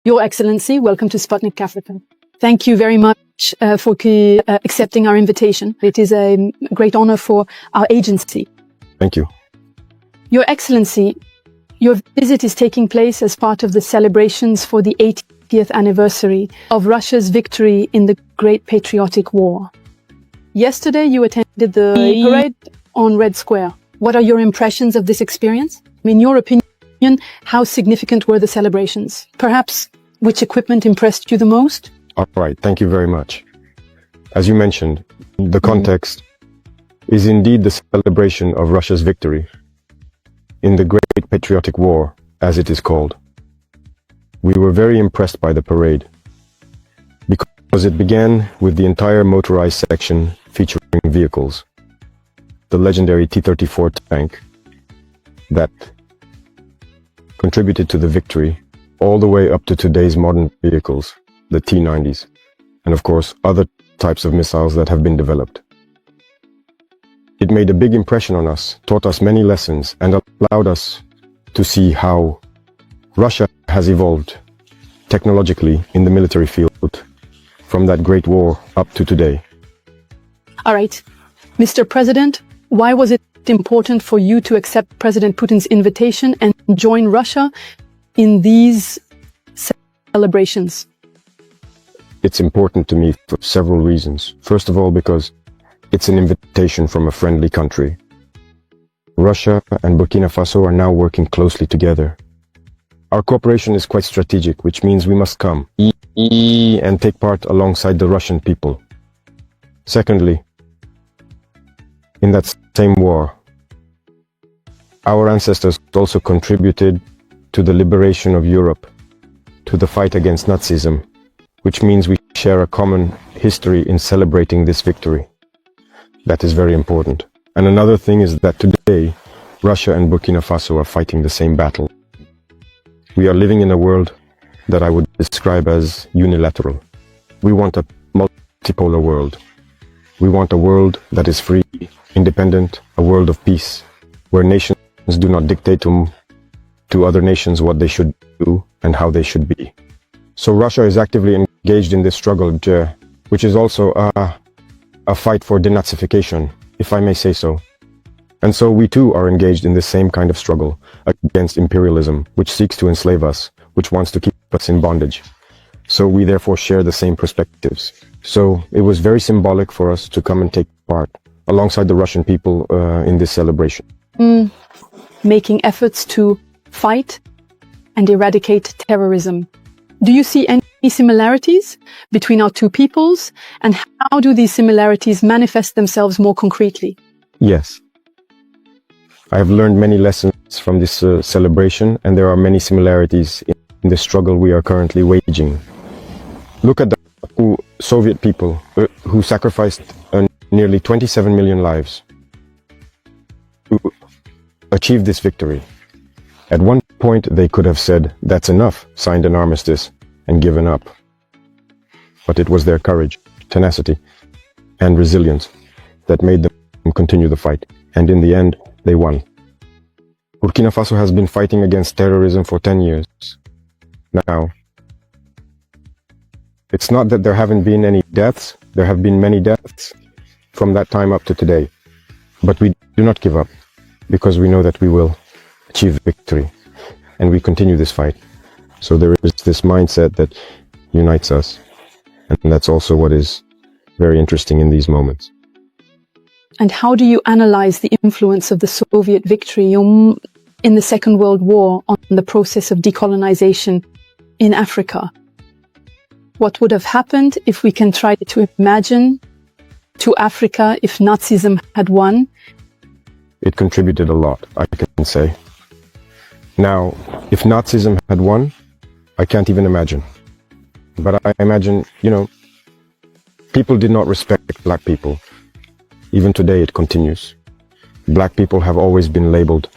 Your Excellency, welcome to Sputnik Africa. Thank you very much for accepting our invitation. It is a great honor for our agency. Thank you. Your Excellency, your visit is taking place as part of the celebrations for the 80th anniversary of Russia's victory in the Great Patriotic War. Yesterday, you attended the parade on Red Square. What are your impressions of this experience? In your opinion, how significant were the celebrations? Perhaps which equipment impressed you the most? All right, thank you very much. As you mentioned, the context is indeed the celebration of Russia's victory in the Great Patriotic War, as it is called. We were very impressed by the parade because it began with the entire motorized section featuring vehicles. The legendary T-34 tank that contributed to the victory, all the way up to today's modern vehicles, the T-90s, and of course other types of missiles that have been developed. It made a big impression on us, taught us many lessons, and allowed us to see how Russia has evolved technologically in the military field from that great war up to today. All right. Mr. President, why was it important for you to accept President Putin's invitation and join Russia in these celebrations? It's important to me for several reasons. First of all, because it's an invitation from a friendly country. Russia and Burkina Faso are now working closely together. Our cooperation is quite strategic, which means we must come and take part alongside the Russian people. Secondly, in that same war, our ancestors also contributed to the liberation of Europe, to the fight against Nazism, which means we share a common history in celebrating this victory. That is very important. And another thing is that today, Russia and Burkina Faso are fighting the same battle. We are living in a world that I would describe as unilateral. We want a multipolar world. We want a world that is free, independent, a world of peace, where nations do not dictate to other nations what they should do and how they should be. So Russia is actively engaged in this struggle, which is also a fight for denazification, if I may say so. And so we too are engaged in the same kind of struggle against imperialism, which seeks to enslave us, which wants to keep us in bondage. So we therefore share the same perspectives. So it was very symbolic for us to come and take part alongside the Russian people in this celebration. Making efforts to fight and eradicate terrorism. Do you see any similarities between our two peoples, and how do these similarities manifest themselves more concretely? Yes. I have learned many lessons from this celebration, and there are many similarities in the struggle we are currently waging. Look at the Soviet people who sacrificed nearly 27 million lives to achieve this victory. At one point, they could have said, "That's enough," signed an armistice, and given up. But it was their courage, tenacity, and resilience that made them continue the fight. And in the end, they won. Burkina Faso has been fighting against terrorism for 10 years. Now, it's not that there haven't been any deaths. There have been many deaths from that time up to today. But we do not give up, because we know that we will achieve victory, and we continue this fight. So there is this mindset that unites us, and that's also what is very interesting in these moments. And how do you analyze the influence of the Soviet victory in the Second World War on the process of decolonization in Africa? What would have happened if we can try to imagine to Africa if Nazism had won? It contributed a lot, I can say. Now, if Nazism had won, I can't even imagine. But I imagine, people did not respect black people. Even today it continues. Black people have always been labeled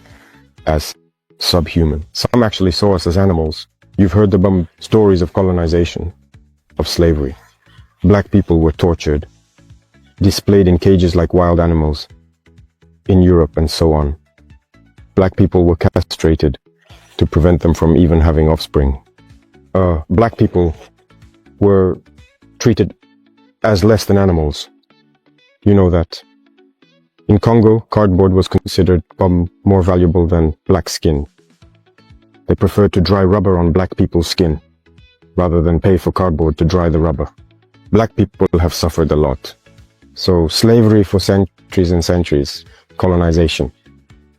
as subhuman. Some actually saw us as animals. You've heard the stories of colonization, of slavery. Black people were tortured, displayed in cages like wild animals in Europe and so on. Black people were castrated to prevent them from even having offspring. black people were treated as less than animals. You know that. In Congo, cardboard was considered more valuable than black skin. They preferred to dry rubber on black people's skin, rather than pay for cardboard to dry the rubber. Black people have suffered a lot. So slavery for centuries and centuries, colonization.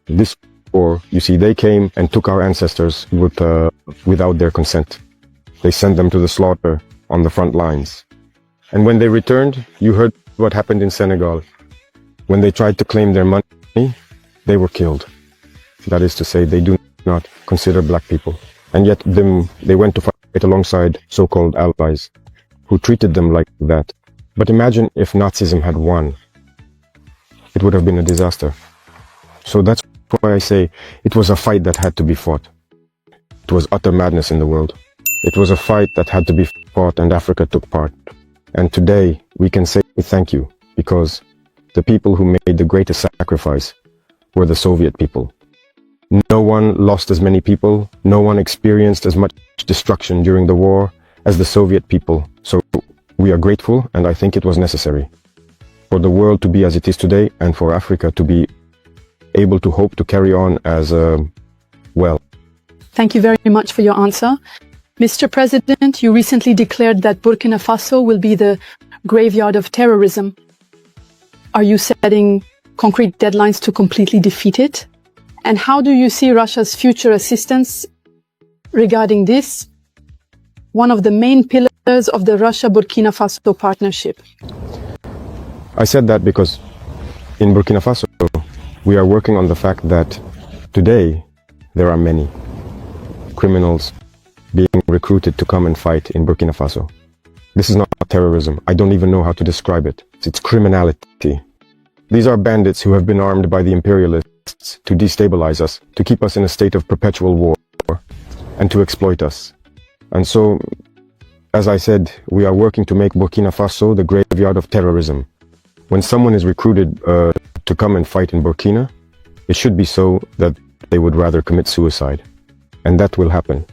This war, you see, they came and took our ancestors without their consent. They sent them to the slaughter on the front lines. And when they returned, you heard what happened in Senegal. When they tried to claim their money, they were killed. That is to say, they do not consider black people. And yet they went to fight alongside so-called allies who treated them like that. But imagine if Nazism had won. It would have been a disaster. So that's why I say it was a fight that had to be fought. It was utter madness in the world. It was a fight that had to be fought, and Africa took part. And today we can say thank you, because the people who made the greatest sacrifice were the Soviet people. No one lost as many people, no one experienced as much destruction during the war as the Soviet people. So we are grateful, and I think it was necessary for the world to be as it is today, and for Africa to be able to hope to carry on as well. Thank you very much for your answer. Mr. President, you recently declared that Burkina Faso will be the graveyard of terrorism. Are you setting concrete deadlines to completely defeat it? And how do you see Russia's future assistance regarding this, one of the main pillars of the Russia-Burkina Faso partnership? I said that because in Burkina Faso, we are working on the fact that today there are many criminals being recruited to come and fight in Burkina Faso. This is not terrorism. I don't even know how to describe it. It's criminality. These are bandits who have been armed by the imperialists to destabilize us, to keep us in a state of perpetual war, and to exploit us. And so, as I said, we are working to make Burkina Faso the graveyard of terrorism. When someone is recruited to come and fight in Burkina, it should be so that they would rather commit suicide. And that will happen.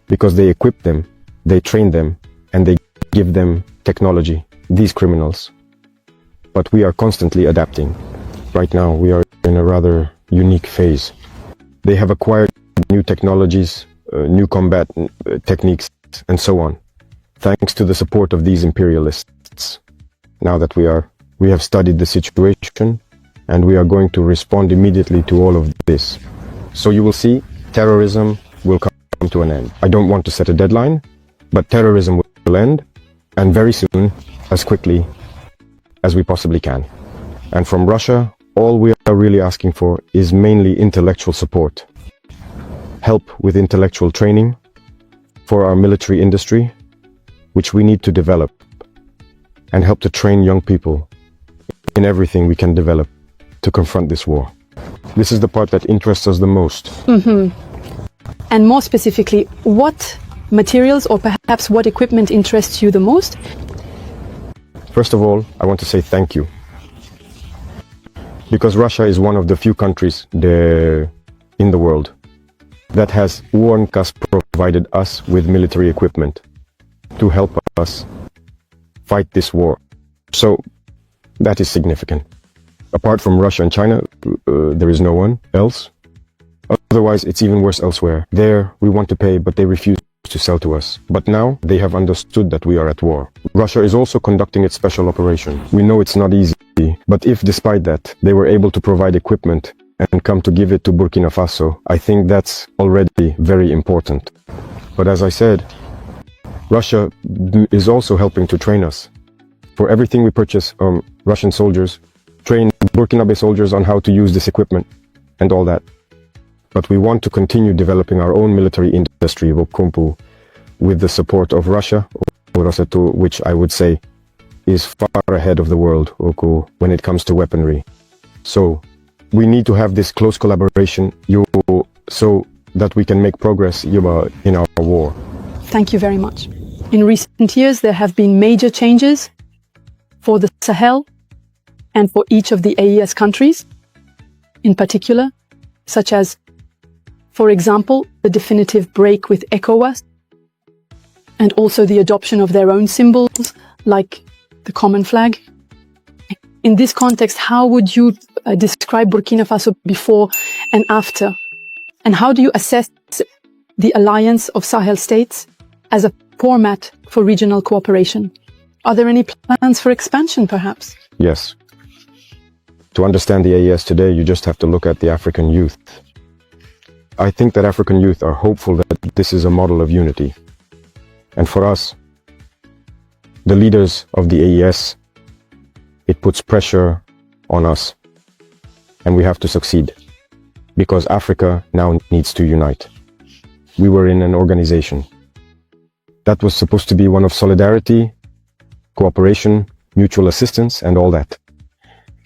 Because they equip them, they train them, and they give them technology, these criminals. But we are constantly adapting. Right now, we are in a rather unique phase. They have acquired new technologies, new combat techniques, and so on, thanks to the support of these imperialists. Now that we have studied the situation, and we are going to respond immediately to all of this. So you will see, terrorism will come to an end. I don't want to set a deadline, but terrorism will end, and very soon, as quickly as we possibly can. And from Russia, all we are really asking for is mainly intellectual support. Help with intellectual training for our military industry, which we need to develop, and help to train young people in everything we can develop to confront this war. This is the part that interests us the most. And more specifically, what materials or perhaps what equipment interests you the most? First of all, I want to say thank you. Because Russia is one of the few countries in the world that has provided us with military equipment to help us fight this war. So that is significant. Apart from Russia and China, there is no one else. Otherwise, it's even worse elsewhere. There, we want to pay, but they refuse to sell to us. But now, they have understood that we are at war. Russia is also conducting its special operation. We know it's not easy, but if despite that, they were able to provide equipment and come to give it to Burkina Faso, I think that's already very important. But as I said, Russia is also helping to train us. For everything we purchase, Russian soldiers train Burkinabe soldiers on how to use this equipment and all that. But we want to continue developing our own military industry, with the support of Russia, which I would say is far ahead of the world when it comes to weaponry. So we need to have this close collaboration so that we can make progress in our war. Thank you very much. In recent years, there have been major changes for the Sahel and for each of the AES countries in particular, such as, for example, the definitive break with ECOWAS, and also the adoption of their own symbols, like the common flag. In this context, how would you describe Burkina Faso before and after? And how do you assess the alliance of Sahel states as a format for regional cooperation? Are there any plans for expansion, perhaps? Yes. To understand the AES today, you just have to look at the African youth. I think that African youth are hopeful that this is a model of unity. And for us, the leaders of the AES, it puts pressure on us. And we have to succeed. Because Africa now needs to unite. We were in an organization that was supposed to be one of solidarity, cooperation, mutual assistance, and all that.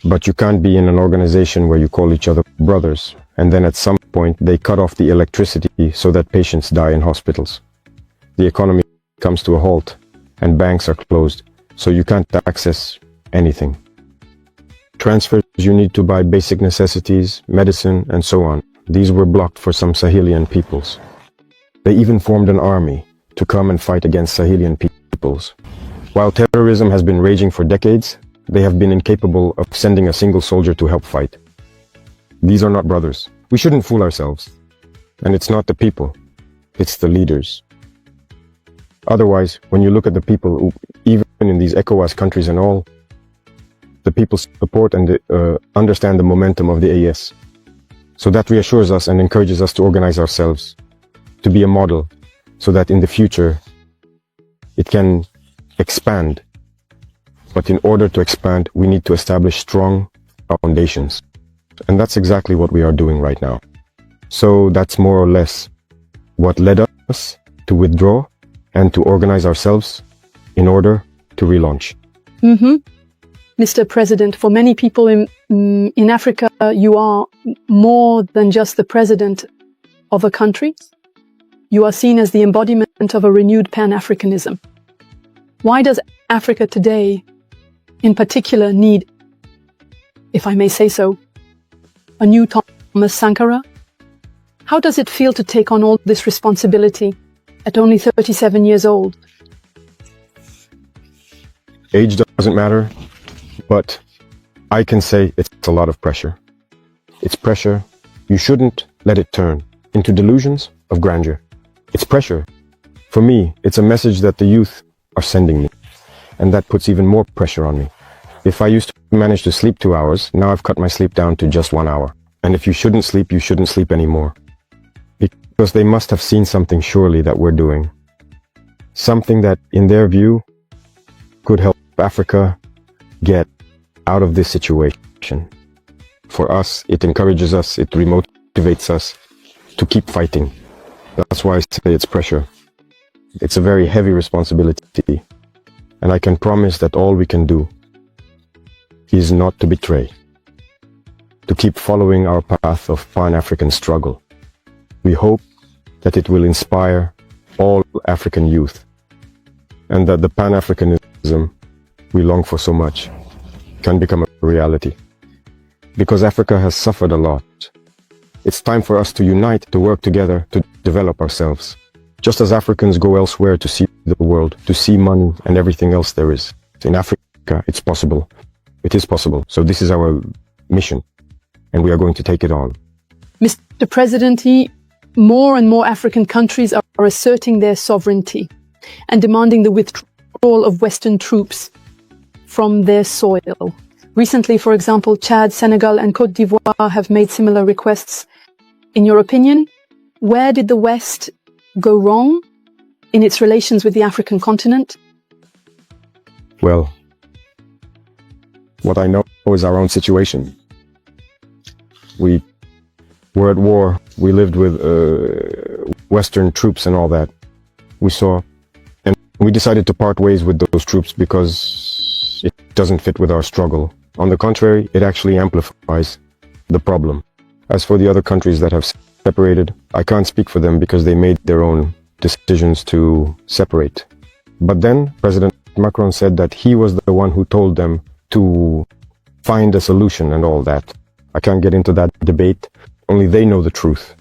But you can't be in an organization where you call each other brothers, and then at some point they cut off the electricity so that patients die in hospitals. The economy comes to a halt, and banks are closed, so you can't access anything. Transfers you need to buy basic necessities, medicine, and so on. These were blocked for some Sahelian peoples. They even formed an army to come and fight against Sahelian peoples. While terrorism has been raging for decades, they have been incapable of sending a single soldier to help fight. These are not brothers. We shouldn't fool ourselves. And it's not the people, it's the leaders. Otherwise, when you look at the people, who, even in these ECOWAS countries and all, the people support and understand the momentum of the AES. So that reassures us and encourages us to organize ourselves, to be a model, so that in the future it can expand. But in order to expand, we need to establish strong foundations. And that's exactly what we are doing right now. So that's more or less what led us to withdraw and to organize ourselves in order to relaunch. Mr. President, for many people in Africa, you are more than just the president of a country. You are seen as the embodiment of a renewed Pan-Africanism. Why does Africa today, in particular, need, if I may say so, a new Thomas Sankara? How does it feel to take on all this responsibility at only 37 years old? Age doesn't matter, but I can say it's a lot of pressure. It's pressure. You shouldn't let it turn into delusions of grandeur. It's pressure. For me, it's a message that the youth are sending me, and that puts even more pressure on me. If I used to manage to sleep 2 hours, now I've cut my sleep down to just 1 hour. And if you shouldn't sleep anymore. Because they must have seen something surely that we're doing. Something that, in their view, could help Africa get out of this situation. For us, it encourages us, it remotivates us to keep fighting. That's why I say it's pressure. It's a very heavy responsibility. And I can promise that all we can do is not to betray, to keep following our path of Pan-African struggle. We hope that it will inspire all African youth, and that the Pan-Africanism we long for so much can become a reality. Because Africa has suffered a lot. It's time for us to unite, to work together, to develop ourselves. Just as Africans go elsewhere to see the world, to see money and everything else there is. In Africa, it's possible. It is possible. So this is our mission, and we are going to take it on. Mr. President, more and more African countries are asserting their sovereignty and demanding the withdrawal of Western troops from their soil. Recently, for example, Chad, Senegal, and Côte d'Ivoire have made similar requests. In your opinion, where did the West go wrong in its relations with the African continent? Well, what I know is our own situation. We were at war. We lived with Western troops and all that. We saw, and we decided to part ways with those troops because it doesn't fit with our struggle. On the contrary, it actually amplifies the problem. As for the other countries that have separated, I can't speak for them because they made their own decisions to separate. But then President Macron said that he was the one who told them to find a solution and all that. I can't get into that debate. Only they know the truth.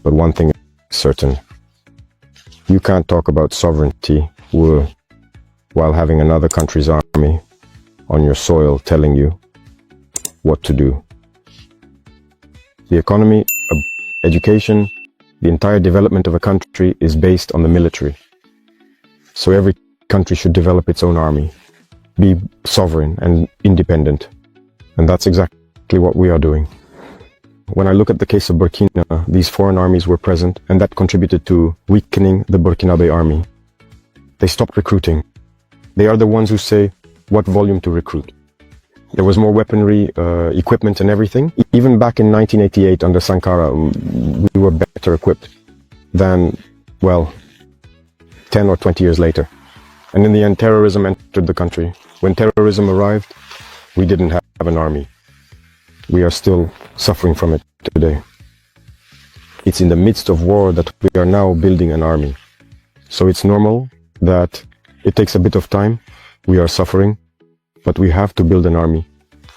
But one thing is certain. You can't talk about sovereignty while having another country's army on your soil telling you what to do. The economy, education, the entire development of a country is based on the military. So every country should develop its own army, be sovereign and independent. And that's exactly what we are doing. When I look at the case of Burkina, these foreign armies were present, and that contributed to weakening the Burkinabe army. They stopped recruiting. They are the ones who say what volume to recruit. There was more weaponry, equipment and everything. Even back in 1988 under Sankara, we were better equipped than, well, 10 or 20 years later. And in the end, terrorism entered the country. When terrorism arrived, we didn't have an army. We are still suffering from it today. It's in the midst of war that we are now building an army. So it's normal that it takes a bit of time. We are suffering, but we have to build an army.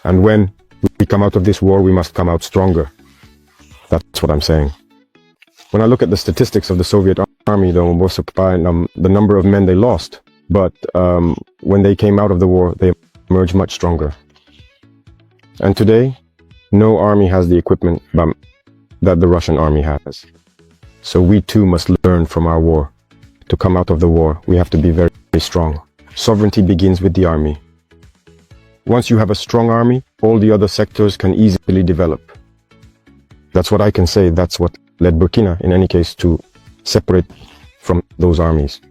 And when we come out of this war, we must come out stronger. That's what I'm saying. When I look at the statistics of the Soviet army, though, the number of men they lost, but when they came out of the war, they emerged much stronger. And today, no army has the equipment that the Russian army has. So we too must learn from our war. To come out of the war, we have to be very, very strong. Sovereignty begins with the army. Once you have a strong army, all the other sectors can easily develop. That's what I can say. That's what led Burkina, in any case, to separate from those armies.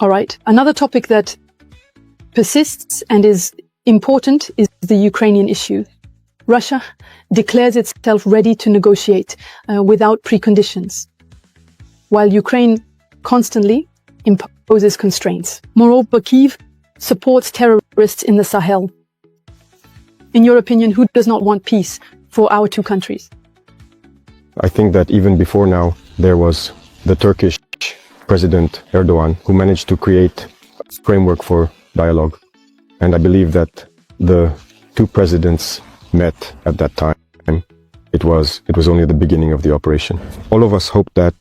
All right. Another topic that persists and is important is the Ukrainian issue. Russia declares itself ready to negotiate without preconditions, while Ukraine constantly imposes constraints. Moreover, Kyiv supports terrorists in the Sahel. In your opinion, who does not want peace for our two countries? I think that even before now, there was the Turkish President Erdogan, who managed to create a framework for dialogue. And I believe that the two presidents met at that time. It was only the beginning of the operation. All of us hoped that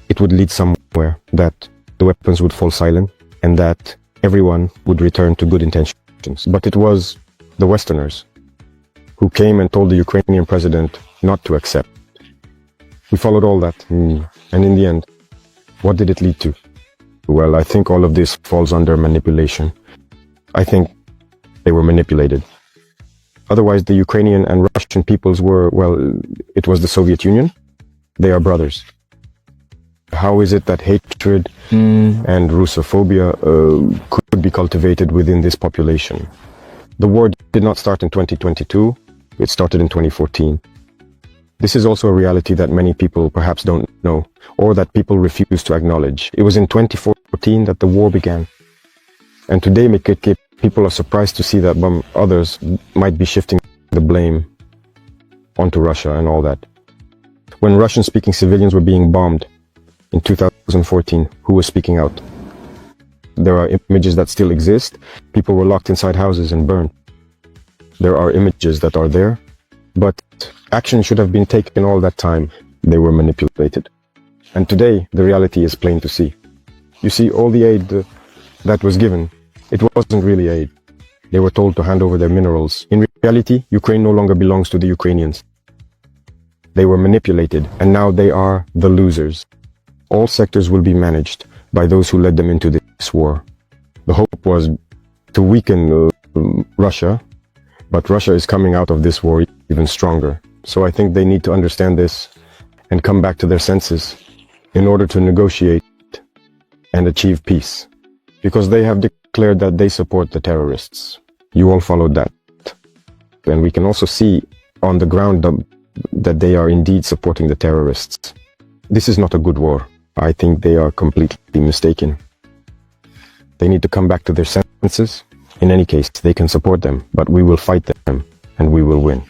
it would lead somewhere, that the weapons would fall silent, and that everyone would return to good intentions. But it was the Westerners who came and told the Ukrainian president not to accept. We followed all that, and in the end, what did it lead to? Well, I think all of this falls under manipulation. I think they were manipulated. Otherwise, the Ukrainian and Russian peoples were, well, it was the Soviet Union. They are brothers. How is it that hatred and Russophobia could be cultivated within this population? The war did not start in 2022. It started in 2014. This is also a reality that many people perhaps don't know, or that people refuse to acknowledge. It was in 2014 that the war began. And today, people are surprised to see that others might be shifting the blame onto Russia and all that. When Russian-speaking civilians were being bombed in 2014, who was speaking out? There are images that still exist. People were locked inside houses and burned. There are images that are there, but action should have been taken all that time. They were manipulated. And today, the reality is plain to see. You see, all the aid that was given, it wasn't really aid. They were told to hand over their minerals. In reality, Ukraine no longer belongs to the Ukrainians. They were manipulated, and now they are the losers. All sectors will be managed by those who led them into this war. The hope was to weaken Russia, but Russia is coming out of this war even stronger. So I think they need to understand this and come back to their senses in order to negotiate and achieve peace. Because they have declared that they support the terrorists. You all followed that. And we can also see on the ground that they are indeed supporting the terrorists. This is not a good war. I think they are completely mistaken. They need to come back to their senses. In any case, they can support them, but we will fight them and we will win.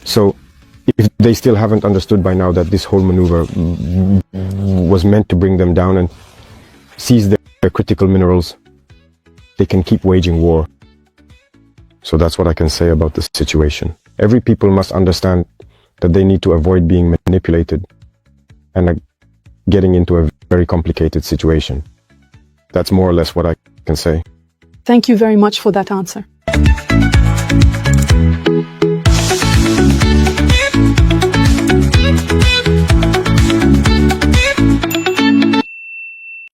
So, if they still haven't understood by now that this whole maneuver was meant to bring them down and seize their critical minerals, they can keep waging war. So that's what I can say about this situation. Every people must understand that they need to avoid being manipulated and getting into a very complicated situation. That's more or less what I can say. Thank you very much for that answer.